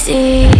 easy.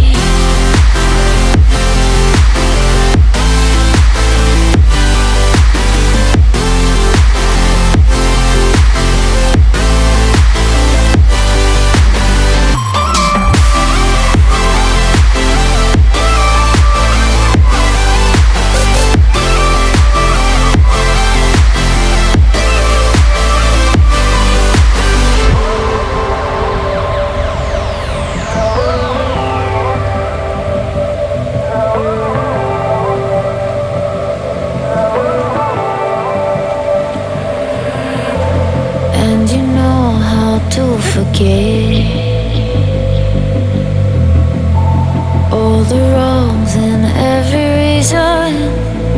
All the wrongs and every reason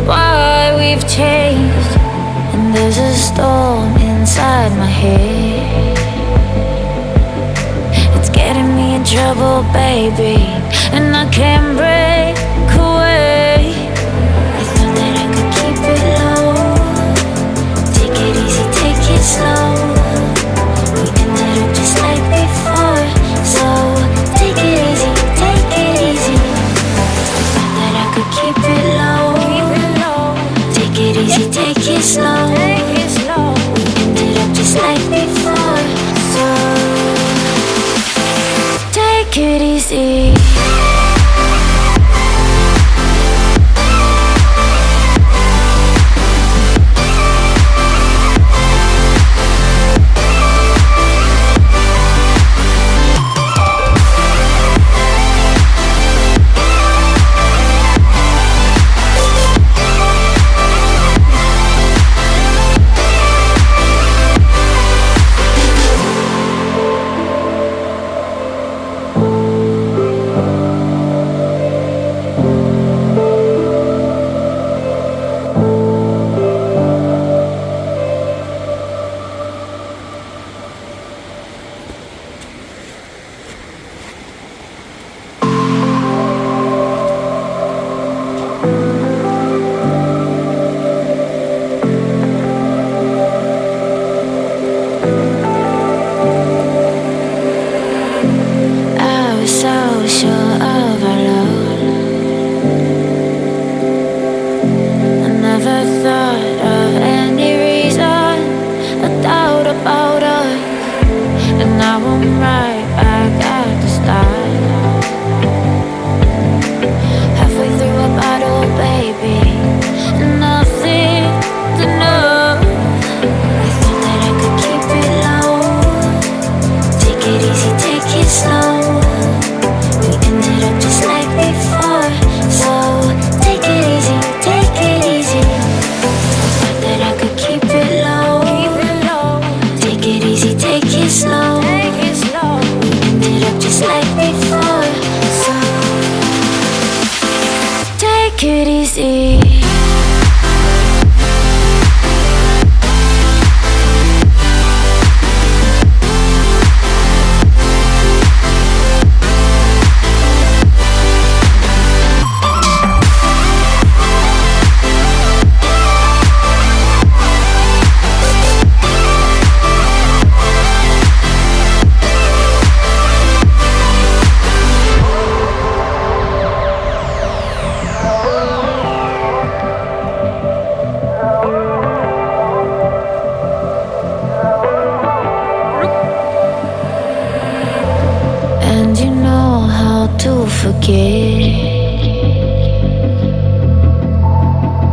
why we've changed. And there's a storm inside my head. It's getting me in trouble, baby, and I can't break away. I thought that I could keep it low. Take it easy, take it slow. Just like before, so take it easy, take it easy. Thought that I could keep it low, take it easy, take it slow. We ended up just like before, so take it easy.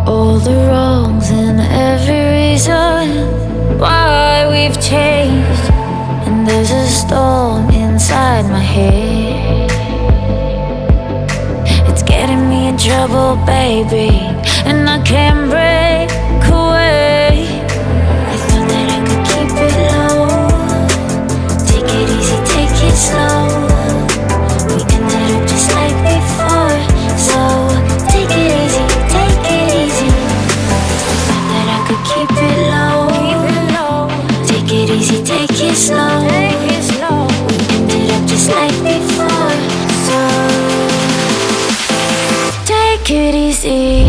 All the wrongs and every reason why we've changed. And there's a storm inside my head. It's getting me in trouble, baby, and I can't break away. I thought that I could keep it low. Take it easy, take it slow. We ended up just like before, so take it easy, take it easy. Thought that I could keep it low. Take it easy, take it slow. We ended up just like before, so take it easy.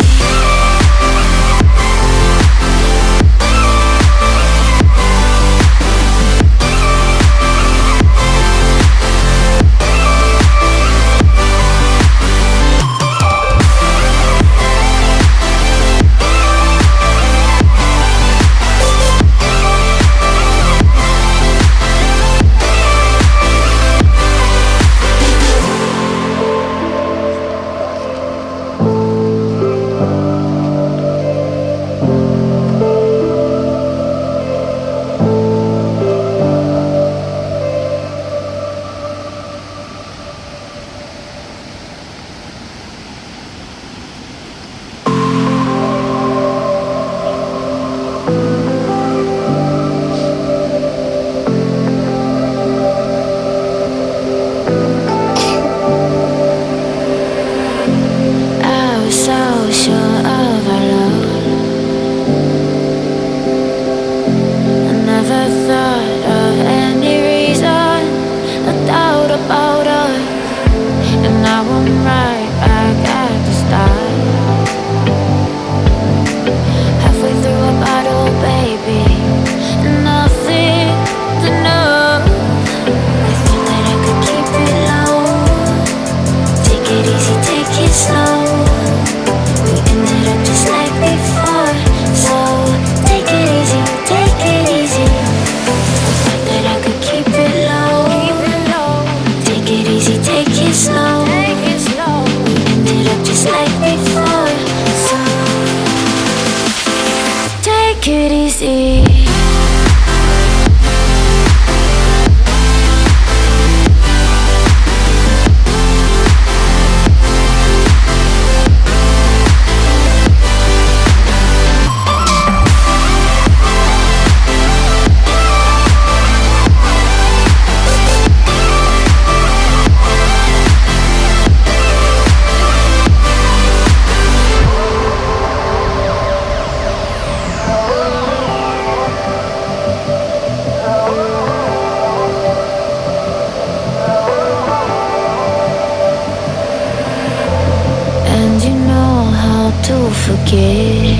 forget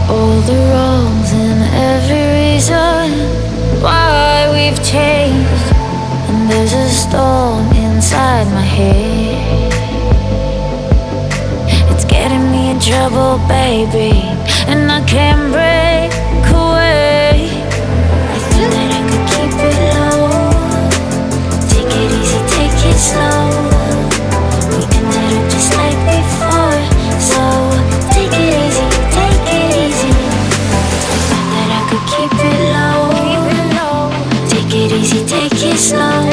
all the wrongs and every reason why we've changed. And there's a storm inside my head. It's getting me in trouble, baby, and I can't break away. I thought that I could keep it low. Take it easy, take it slow. We ended up just like before, so take it easy, take it easy. I thought that I could keep it low. Take it easy, take it slow.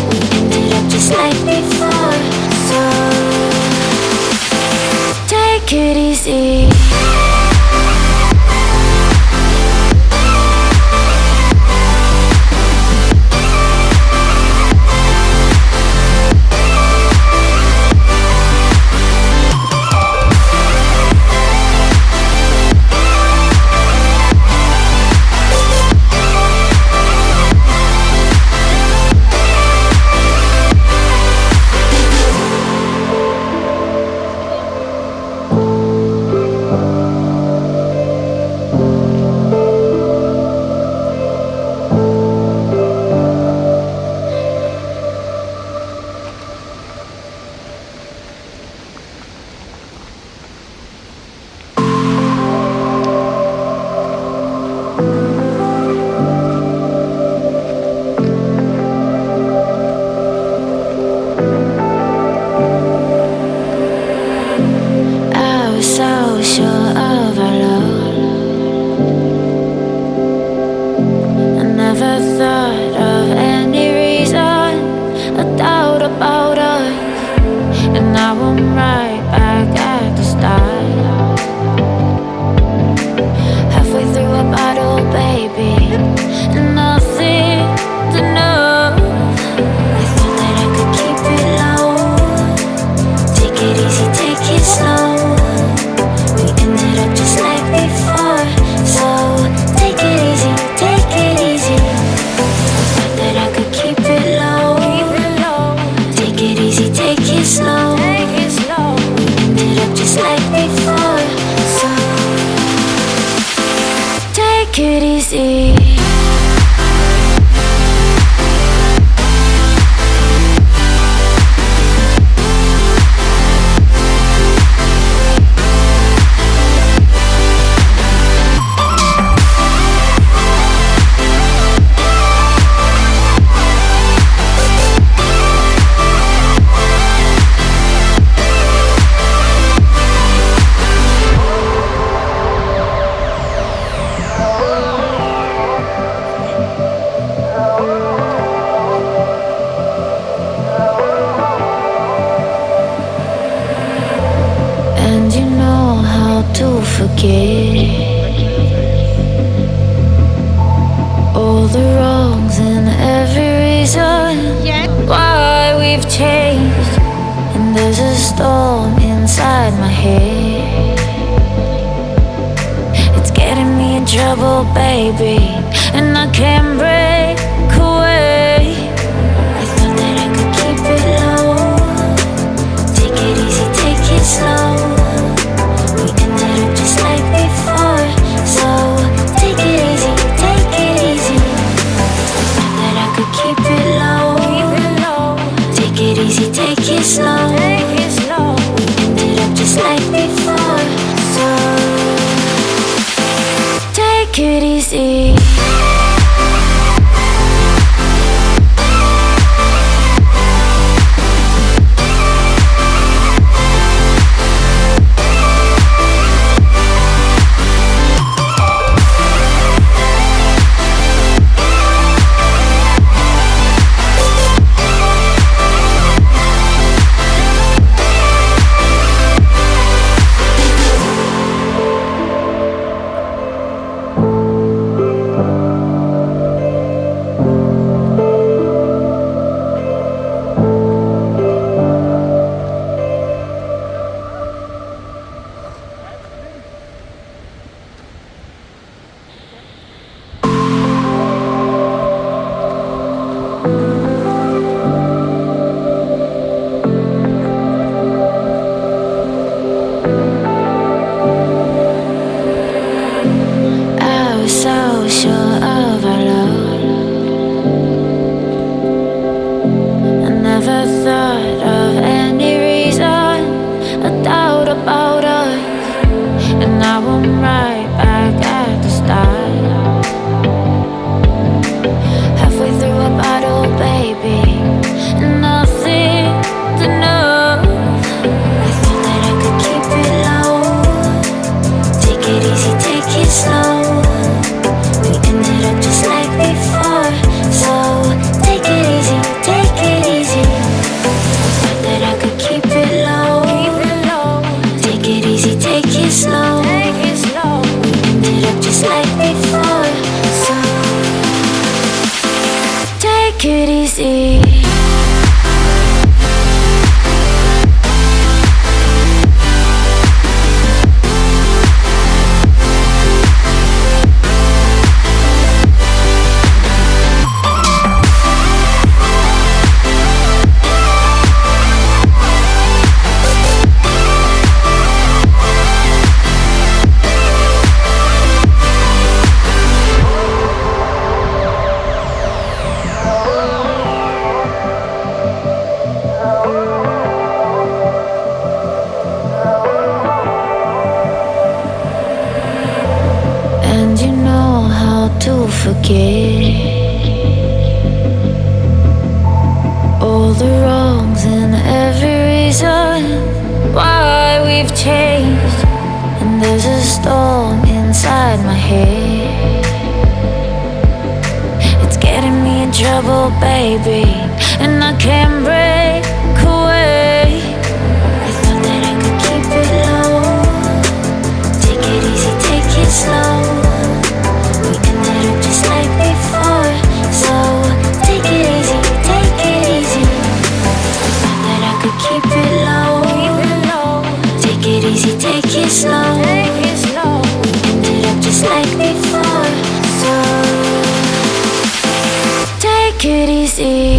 We ended up just like before, so take it easy. forget all the wrongs and every reason why we've changed. And there's a storm inside my head. It's getting me in trouble, baby, and I can't break away. I thought that I could keep it low. Take it easy, take it slow. We ended up just like before, so take it easy, take it easy. I thought that I could keep it low. Take it easy, take it slow. We ended up just like before, so take it easy.